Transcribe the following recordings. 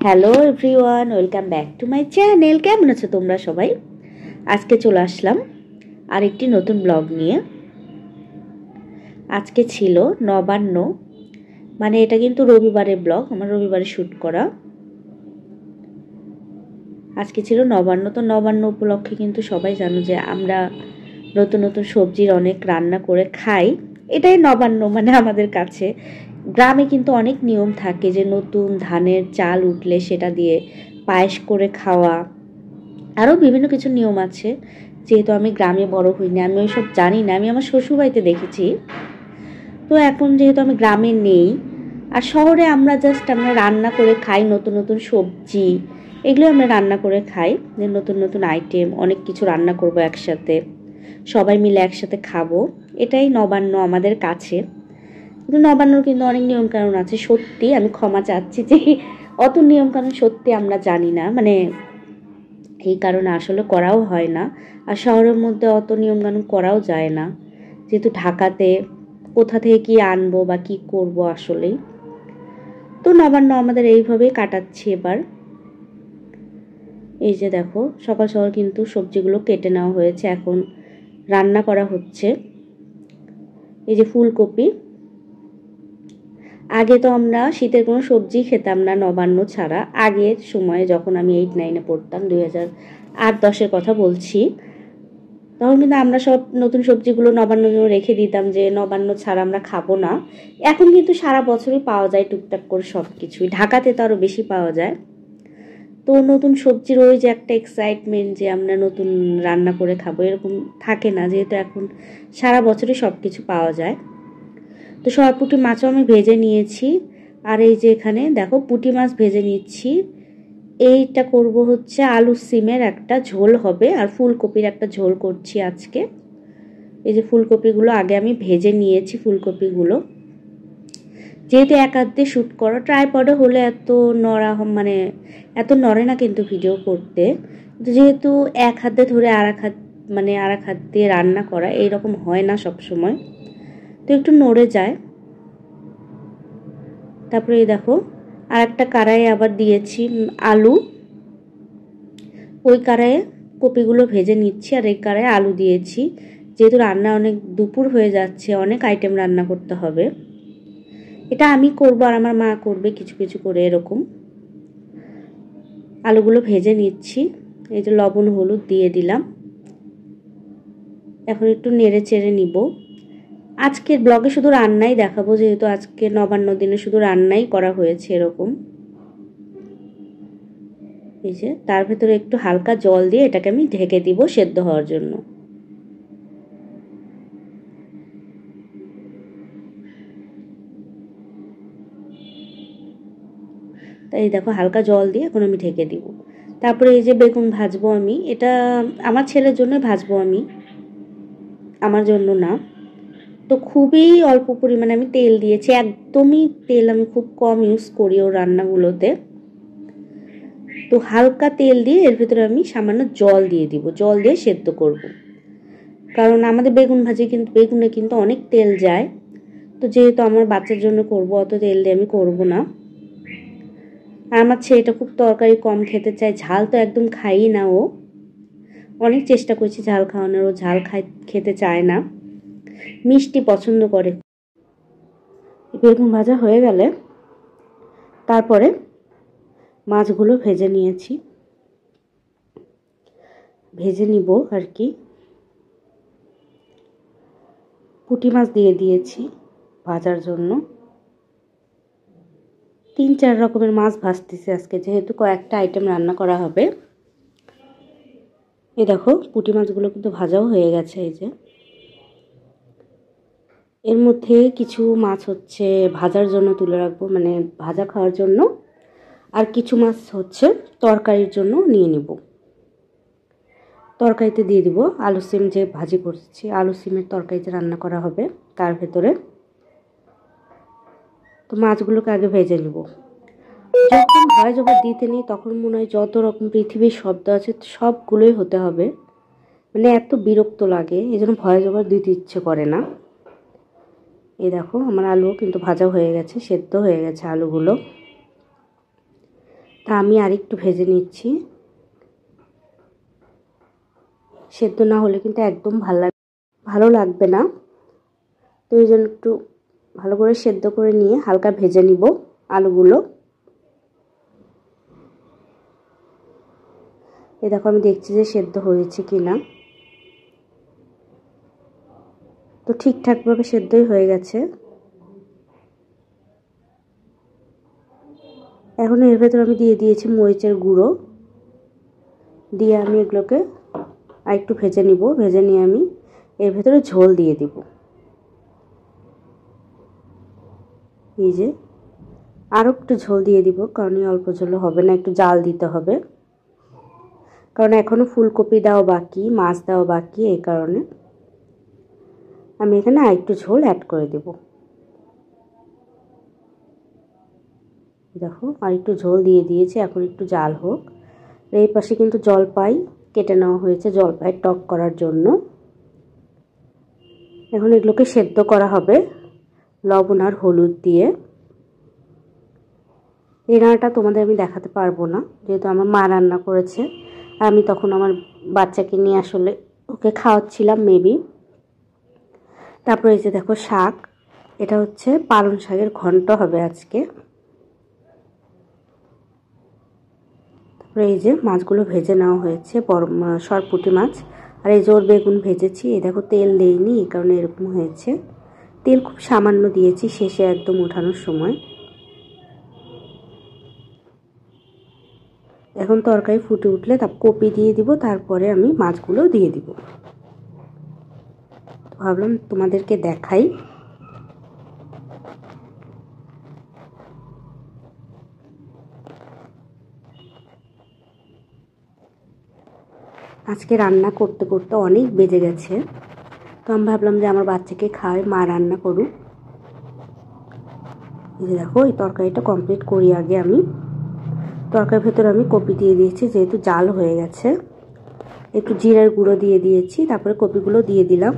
Hello everyone, welcome back to my channel. কেমন আছো তোমরা সবাই? আজকে চলে আসলাম আরেকটি নতুন ব্লগ নিয়ে। আজকে ছিল নবান্ন, মানে এটা কিন্তু রবিবারের ব্লগ, আমার রবিবারে শ্যুট করা। আজকে ছিল নবান্ন, তো নবান্ন উপলক্ষে কিন্তু সবাই জানো যে আমরা নতুন নতুন সবজির অনেক রান্না করে খাই। এটাই নবান্ন মানে আমাদের কাছে। গ্রামে কিন্তু অনেক নিয়ম থাকে যে নতুন ধানের চাল উঠলে সেটা দিয়ে পায়েস করে খাওয়া, আরও বিভিন্ন কিছু নিয়ম আছে। যেহেতু আমি গ্রামে বড় হইনি, আমি ওইসব জানি না, আমি আমার শ্বশুরবাড়িতে দেখেছি। তো এখন যেহেতু আমি গ্রামে নেই, আর শহরে আমরা রান্না করে খাই নতুন নতুন সবজি, এগুলো আমরা রান্না করে খাই। যে নতুন নতুন আইটেম অনেক কিছু রান্না করব একসাথে, সবাই মিলে একসাথে খাবো, এটাই নবান্ন আমাদের কাছে। কিন্তু নবান্নর কিন্তু অনেক নিয়মকানুন আছে। সত্যি আমি ক্ষমা চাচ্ছি যে অত নিয়মকানুন সত্যি আমরা জানি না, মানে এই কারণে আসলে করাও হয় না। আর শহরের মধ্যে অত নিয়মকানুন করাও যায় না, যেহেতু ঢাকাতে কোথা থেকে কি আনবো বা কি করব আসলেই। তো নবান্ন আমাদের এইভাবেই কাটাচ্ছি এবার। এই যে দেখো, সকাল সকাল কিন্তু সবজিগুলো কেটে নেওয়া হয়েছে, এখন রান্না করা হচ্ছে। এই যে ফুলকপি, আগে তো আমরা শীতের কোনো সবজি খেতাম না নবান্ন ছাড়া। আগের সময়ে যখন আমি 8-9-এ পড়তাম, 2008-10-এর কথা বলছি, তখন কিন্তু আমরা সব নতুন সবজিগুলো নবান্ন রেখে দিতাম যে নবান্ন ছাড়া আমরা খাবো না। এখন কিন্তু সারা বছরই পাওয়া যায় টুকটাক করে সব কিছুই, ঢাকাতে তো আরও বেশি পাওয়া যায়। তো নতুন সবজির ওই যে একটা এক্সাইটমেন্ট যে আমরা নতুন রান্না করে খাবো, এরকম থাকে না, যেহেতু এখন সারা বছরই সব কিছু পাওয়া যায়। তো সব পুঁটি মাছও আমি ভেজে নিয়েছি। আর এই যে এখানে দেখো পুঁটি মাছ ভেজে নিচ্ছি। এইটা করব হচ্ছে আলু সিমের একটা ঝোল হবে, আর ফুলকপির একটা ঝোল করছি আজকে। এই যে ফুলকপিগুলো আগে আমি ভেজে নিয়েছি। ফুলকপিগুলো যেহেতু এক হাত দিয়ে শ্যুট করো, ট্রাইপডে হলে এত নড়া মানে এত নড়ে না কিন্তু ভিডিও করতে। যেহেতু এক হাতে ধরে আর এক হাত দিয়ে রান্না করা এইরকম হয় না সব সময়, তো একটু নড়ে যায়। তারপরে এই দেখো আর একটা কড়াইয়ে আবার দিয়েছি আলু, ওই কড়াইয়ে কপিগুলো ভেজে নিচ্ছি, আর এই কড়াইয়ে আলু দিয়েছি। যেহেতু রান্না অনেক দুপুর হয়ে যাচ্ছে, অনেক আইটেম রান্না করতে হবে। এটা আমি করব আর আমার মা করবে কিছু কিছু করে এরকম। আলুগুলো ভেজে নিচ্ছি। এই যে লবণ হলুদ দিয়ে দিলাম, এখন একটু নেড়ে চেড়ে নিব। আজকের ব্লগে শুধু রান্নাই দেখাবো, যেহেতু আজকে নবান্ন দিনে শুধু রান্নাই করা হয়েছে এরকম। এই যে তার ভেতরে একটু হালকা জল দিয়ে এটাকে আমি ঢেকে দিব সেদ্ধ হওয়ার জন্য। তাই দেখো হালকা জল দিয়ে এখন আমি ঢেকে দিব। তারপরে এই যে বেগুন ভাজবো আমি, এটা আমার ছেলের জন্য ভাজবো আমি, আমার জন্য না। তো খুবই অল্প পরিমাণে আমি তেল দিয়েছি, একদমই তেল আমি খুব কম ইউজ করি ওর রান্নাগুলোতে। তো হালকা তেল দিয়ে এর ভিতরে আমি সামান্য জল দিয়ে দিব, জল দিয়ে সেদ্ধ করব। কারণ আমাদের বেগুনে কিন্তু অনেক তেল যায়। তো যেহেতু আমার বাচ্চার জন্য করব, অত তেল দিয়ে আমি করব না। আর আমার ছেলেটা খুব তরকারি কম খেতে চায়, ঝাল তো একদম খাই না ও। অনেক চেষ্টা করছি ঝাল খাওয়ানোর, ও ঝাল খেতে চায় না, মিষ্টি পছন্দ করে। বেগুন ভাজা হয়ে গেলে তারপরে মাছগুলো ভেজে নিয়েছি, ভেজে নিব আর কি। পুঁটি মাছ দিয়ে দিয়েছি ভাজার জন্য। 3-4 রকমের মাছ ভাজতেছি আজকে, যেহেতু কয়েকটা আইটেম রান্না করা হবে। এই দেখো পুঁটি মাছগুলো কিন্তু ভাজাও হয়ে গেছে। এই যে এর মধ্যে কিছু মাছ হচ্ছে ভাজার জন্য তুলে রাখবো, মানে ভাজা খাওয়ার জন্য, আর কিছু মাছ হচ্ছে তরকারির জন্য নিয়ে নিব। তরকারিতে দিয়ে দিব আলু সিম, যে ভাজি করছি আলু সিমের তরকারিতে রান্না করা হবে তার ভেতরে। তো মাছগুলোকে আগে ভেজে নিব। যখন ভয়েস ওভার দিতে নিই তখন মনে হয় যত রকম পৃথিবীর শব্দ আছে সবগুলোই হতে হবে, মানে এত বিরক্ত লাগে, এই জন্য ভয়েস ওভার দিতে ইচ্ছে করে না। এই দেখো আমার আলু কিন্তু ভাজা হয়ে গেছে, সেদ্ধ হয়ে গেছে আলুগুলো। তা আমি আরেকটু ভেজে নিচ্ছি। সেদ্ধ না হলে কিন্তু একদম ভালো লাগবে না। তো এই জন্য একটু ভালো করে সেদ্ধ করে নিয়ে হালকা ভেজে নিব আলুগুলো। এই দেখো আমি দেখছি যে সেদ্ধ হয়েছে কিনা। তো ঠিকঠাকভাবে সেদ্ধই হয়ে গেছে। এখন এর ভেতর আমি দিয়ে দিয়েছি মরিচের গুঁড়ো, দিয়ে আমি এগুলোকে আর একটু ভেজে নিব। ভেজে নিয়ে আমি এর ভেতরে ঝোল দিয়ে দিব। এই যে আরও একটু ঝোল দিয়ে দিব, কারণ এই অল্প ঝোল হবে না, একটু জাল দিতে হবে, কারণ এখনও ফুলকপি দেওয়া বাকি, মাছ দেওয়া বাকি। এই কারণে আমি এখানে আর একটু ঝোল অ্যাড করে দেব। দেখো আর একটু ঝোল দিয়ে দিয়েছি, এখন একটু জাল হোক। এই পাশে কিন্তু জলপাই কেটে নেওয়া হয়েছে জলপাই টক করার জন্য। এখন এগুলোকে সেদ্ধ করা হবে লবণ আর হলুদ দিয়ে। এই রান্নাটা তোমাদের আমি দেখাতে পারবো না, যেহেতু আমার মা রান্না করেছে, আর আমি তখন আমার বাচ্চাকে নিয়ে আসলে ওকে খাওয়াচ্ছিলাম মেবি। তারপরে এই যে দেখো শাক, এটা হচ্ছে পালং শাকের ঘন্ট হবে আজকে। তারপরে এই যে মাছগুলো ভেজে নেওয়া হয়েছে, বড় সরপুঁটি মাছ। আর এই যে ওর বেগুন ভেজেছি। এই দেখো তেল দেইনি, এই কারণে এরকম হয়েছে। তেল খুব সামান্য দিয়েছি শেষে একদম ওঠানোর সময়। এখন তরকারি ফুটে উঠলে তারপর কপি দিয়ে দিব, তারপরে আমি মাছগুলো দিয়ে দিব। তো ভাবলাম তোমাদেরকে দেখাই। আজকে রান্না করতে করতে অনেক বেজে গেছে, তো আমি ভাবলাম যে আমার বাচ্চাকে খাওয়াই, মা রান্না করুক। এই যে দেখো এই তরকারিটা কমপ্লিট করি আগে আমি। তরকারির ভেতরে আমি কপি দিয়ে দিয়েছি, যেহেতু জাল হয়ে গেছে। একটু জিরার গুঁড়ো দিয়ে দিয়েছি, তারপরে কপিগুলো দিয়ে দিলাম।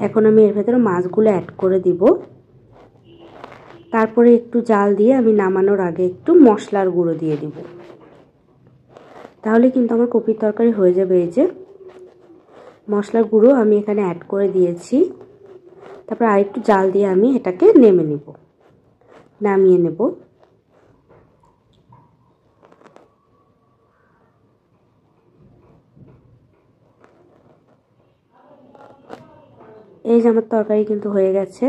এখন আমি এর ভেতরে মাছগুলো অ্যাড করে দিব। তারপরে একটু জাল দিয়ে আমি নামানোর আগে একটু মশলার গুঁড়ো দিয়ে দিব। তাহলে কিন্তু আমার কপির তরকারি হয়ে যাবে। এই যে মশলার গুঁড়ো আমি এখানে অ্যাড করে দিয়েছি। তারপর আরেকটু জাল দিয়ে আমি এটাকে নামিয়ে নেব। এই যে আমার তরকারি কিন্তু হয়ে গেছে।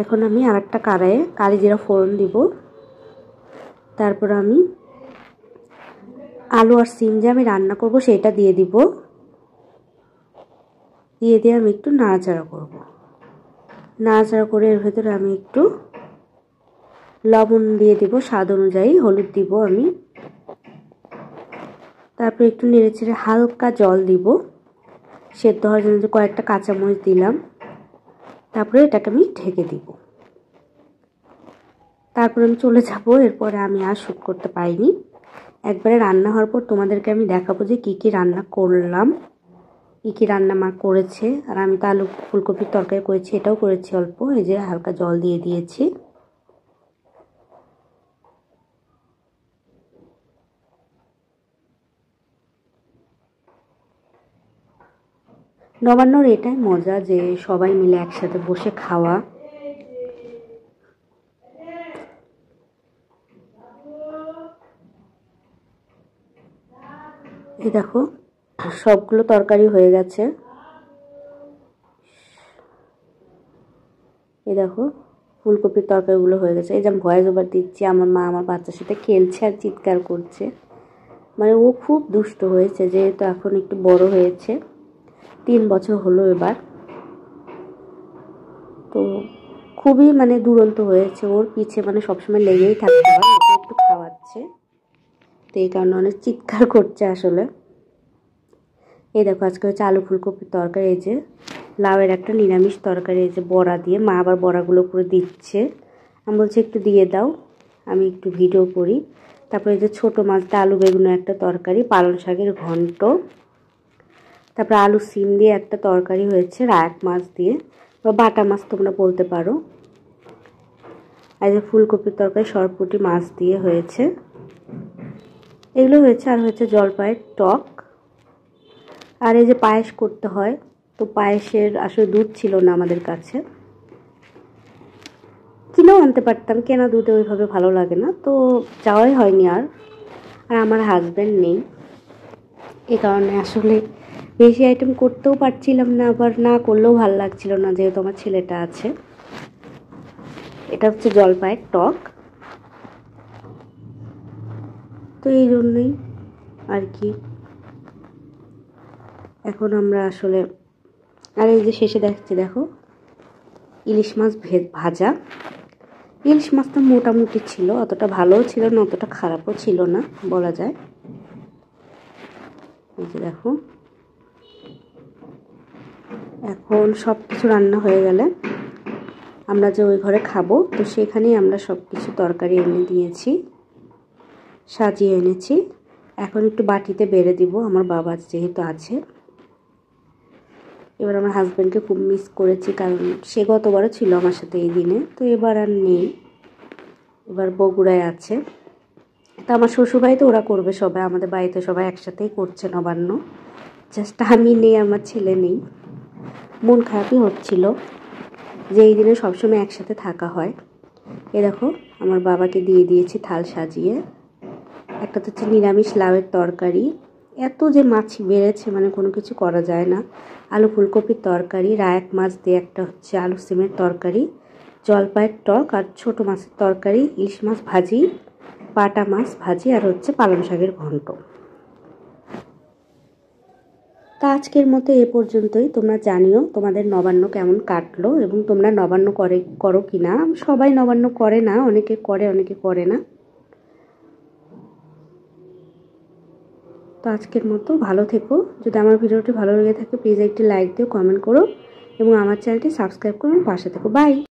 এখন আমি আরেকটা কড়াইয়ে কালি জিরা ফোড়ন দিব। তারপর আমি আলু আর সিম যে আমি রান্না করব সেটা দিয়ে দিব। দিয়ে আমি একটু নাড়াচাড়া করব। নাড়াচাড়া করে এর ভেতরে আমি একটু লবণ দিয়ে দিব, স্বাদ অনুযায়ী হলুদ দিব আমি। তারপর একটু নেড়েচেড়ে হালকা জল দিব সেদ্ধ হওয়ার জন্য, কয়েকটা কাঁচামরিচ দিলাম। তারপরে এটাকে আমি ঢেকে দিব। তারপর আমি চলে যাব। এরপরে আমি আর শ্যুট করতে পারিনি। একবারে রান্না হওয়ার পর তোমাদেরকে আমি দেখাবো যে কী কী রান্না করলাম, কী কী রান্না মা করেছে। আর আমি তো আলু ফুলকপির তরকারি করেছি, এটাও করেছি অল্প। এই যে হালকা জল দিয়ে দিয়েছি। নবান্নর এটাই মজা যে সবাই মিলে একসাথে বসে খাওয়া। এই দেখো সবগুলো তরকারি হয়ে গেছে। এই দেখো ফুলকপির তরকারিগুলো হয়ে গেছে। এই যে আমি ভয়েস ওভার দিচ্ছি, আমার মা আমার বাচ্চার সাথে খেলছে আর চিৎকার করছে। মানে ও খুব দুষ্ট হয়েছে, যেহেতু এখন একটু বড় হয়েছে, 3 বছর হলো এবার। তো খুবই মানে দুরন্ত হয়েছে, ওর পিছে মানে সবসময় লেগেই থাকতে হয়, ওকে একটু খাওয়াচ্ছে, তো এই কারণে অনেক চিৎকার করছে আসলে। এই দেখো আজকে হচ্ছে আলু ফুলকপির তরকারি। এই যে লাউয়ের একটা নিরামিষ তরকারি, এই যে বড়া দিয়ে, মা আবার বড়াগুলো করে দিচ্ছে। আমি বলছি একটু দিয়ে দাও, আমি একটু ভিডিও করি। তারপরে এই যে ছোটো মাছ দিয়ে আলু বেগুনের একটা তরকারি, পালং শাকের ঘন্ট, তারপরে আলু সিম দিয়ে একটা তরকারি হয়েছে রায়াক মাছ দিয়ে। বা বাটা মাছ তোমরা বলতে পারো। আর যে ফুলকপির তরকারি সরপুঁটি মাছ দিয়ে হয়েছে, এগুলো হয়েছে। আর হয়েছে জলপাইয়ের টক। আর এই যে পায়েস করতে হয়, তো পায়েসের আসলে দুধ ছিল না আমাদের কাছে, কিনেও আনতে পারতাম, কেনা দুধে ওইভাবে ভালো লাগে না, তো যাওয়াই হয়নি। আর আমার হাজব্যান্ড নেই, এ কারণে আসলে বেশি আইটেম করতেও পারছিলাম না, আবার না করলেও ভালো লাগছিল না, যেহেতু আমার ছেলেটা আছে। এটা হচ্ছে জলপাইয়ের টক, তো এই জন্যই আর কি। এখন আমরা আসলে, আর এই যে শেষে দেখো ইলিশ মাছ ভাজা। ইলিশ মাছটা মোটামুটি ছিল, অতটা ভালোও ছিল না, অতটা খারাপও ছিল না বলা যায়। এই যে দেখো, এখন সব কিছু রান্না হয়ে গেলে আমরা যে ওই ঘরে খাবো, তো সেখানেই আমরা সব কিছু তরকারি এনে দিয়েছি, সাজিয়ে এনেছি। এখন একটু বাটিতে বেড়ে দিব, আমার বাবা যেহেতু আছে। এবার আমার হাজব্যান্ডকে খুব মিস করেছি, কারণ সে গতবারও ছিল আমার সাথে এই দিনে, তো এবার আর নেই, এবার বগুড়ায় আছে। তো আমার শ্বশুরবাড়িতে ওরা করবে সবাই, আমাদের বাড়িতে সবাই একসাথেই করছে নবান্ন, জাস্ট আমি নেই, আমার ছেলে নেই। মন খারাপই হচ্ছিল যে এই দিনে সবসময় একসাথে থাকা হয়। এ দেখো, আমার বাবাকে দিয়ে দিয়েছি থাল সাজিয়ে। একটা তো হচ্ছে নিরামিষ লাউয়ের তরকারি, এত যে মাছ বেড়েছে মানে কোনো কিছু করা যায় না। আলু ফুলকপির তরকারি, রায়াক মাছ দিয়ে একটা হচ্ছে আলু সিমের তরকারি, জলপাইয়ের টক, আর ছোটো মাছের তরকারি, ইলিশ মাছ ভাজি, বাটা মাছ ভাজি, আর হচ্ছে পালং শাকের ঘন্ট। তা আজকের মতো এ পর্যন্তই। তোমরা জানিও তোমাদের নবান্ন কেমন কাটলো, এবং তোমরা নবান্ন করো কি না। সবাই নবান্ন করে না, অনেকে করে অনেকে করে না। তো আজকের মতো ভালো থেকো। যদি আমার ভিডিওটি ভালো লেগে থাকে প্লিজ একটি লাইক দিও, কমেন্ট করো, এবং আমার চ্যানেলটি সাবস্ক্রাইব করো, পাশে থেকো। বাই।